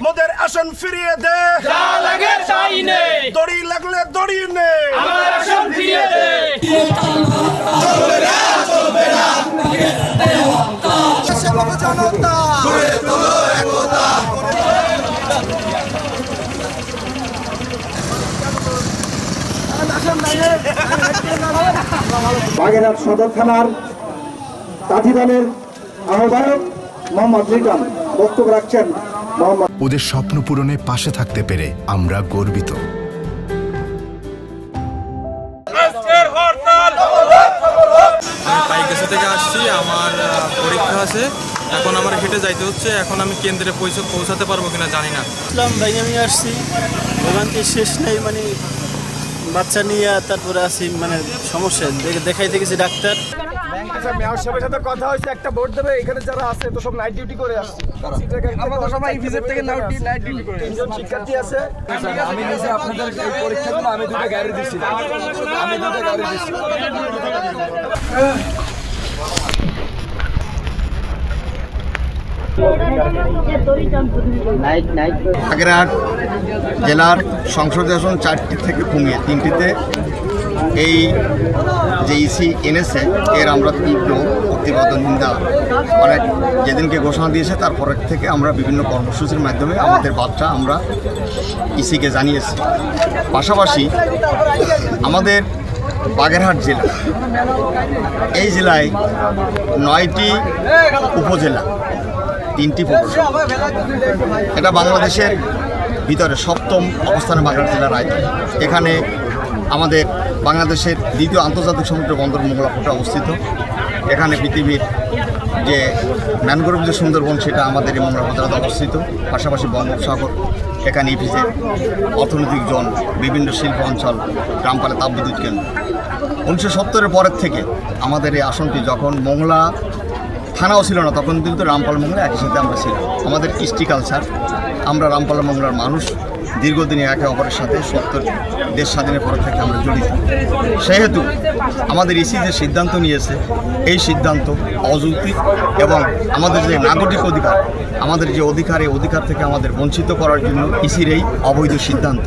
মোদের আসন ফিরিয়ে দে, যা লাগে তাই নে, দড়ি লাগলে দড়ি নে, আমার আসন ফিরিয়ে দে। চলবে না চলবে না সেবক জনতা গড়ে তোলো একতা বাগেরহাট সদর থানার তাঁতিদলের আহ্বায়ক মোহাম্মদ রিটন বক্তব্য রাখছেন। মোহাম্মদ ওদের স্বপ্ন পূরণে পাশে থাকতে পেরে আমরা গর্বিত। আমি পাইকাসি থেকে আসছি, আমার পরীক্ষা আছে, এখন আমার হেঁটে যাইতে হচ্ছে। এখন আমি কেন্দ্রে পৌঁছাতে পারবো কিনা জানি না। ইসলাম ভাই আমি আসছি ওখান থেকে শেষ নেই, মানে বাচ্চা নিয়ে তারপরে আসি, মানে সমস্যা দেখাইতে গেছি ডাক্তার। মেয়র সাহেবের সাথে কথা হয়েছে, একটা ভোট দেবে। এখানে যারা আছে তো সব নাইট ডিউটি করে আসছে, আমরা তো সবাই ভিজিট থেকে নাইট ডিউটি করে। তিনজন শিক্ষার্থী আছে। আমি নিজে আপনাদের এই পরীক্ষাগুলো আমি দুটো গাড়ি দিচ্ছি, বাগেরহাট জেলার সংসদীয় আসন 4টি থেকে কমিয়ে 3টিতে এই যে ইসি এনেছে এর আমরা তীব্র প্রতিবাদ নিন্দা অনেক যেদিনকে ঘোষণা দিয়েছে তারপরের থেকে আমরা বিভিন্ন কর্মসূচির মাধ্যমে আমাদের বার্তা আমরা ইসিকে জানিয়েছি। পাশাপাশি আমাদের বাগেরহাট জেলা, এই জেলায় 9টি উপজেলা, 3টি পৌরসভা। এটা বাংলাদেশের ভিতরে 7ম অবস্থানে বাগেরহাট জেলার আয়তন। এখানে আমাদের বাংলাদেশের দ্বিতীয় আন্তর্জাতিক সমুদ্র বন্দর মোংলা পোর্টে অবস্থিত। এখানে পৃথিবীর যে ম্যানগ্রোভ যে সুন্দরবন সেটা আমাদের এই মোংলা উপজেলাতে অবস্থিত। পাশাপাশি বঙ্গোপসাগর, এখানে ইপিজেড, অর্থনৈতিক জোন, বিভিন্ন শিল্প অঞ্চল, গ্রামপালে তাপবিদ্যুৎ কেন্দ্র। 1970-এর পরের থেকে আমাদের এই আসনটি, যখন মোংলা থানাও ছিল না তখন কিন্তু রামপাল মোংলা একই সাথে আমরা ছিলাম। আমাদের কৃষ্টি কালচার, আমরা রামপাল মোংলার মানুষ দীর্ঘদিনে একে অপরের সাথে 70 দেশ স্বাধীনের পর থেকে আমরা জড়িত। সেহেতু আমাদের ইসি যে সিদ্ধান্ত নিয়েছে এই সিদ্ধান্ত অযৌক্তিক এবং আমাদের যে নাগরিক অধিকার, আমাদের যে অধিকার, এই অধিকার থেকে আমাদের বঞ্চিত করার জন্য ইসির এই অবৈধ সিদ্ধান্ত।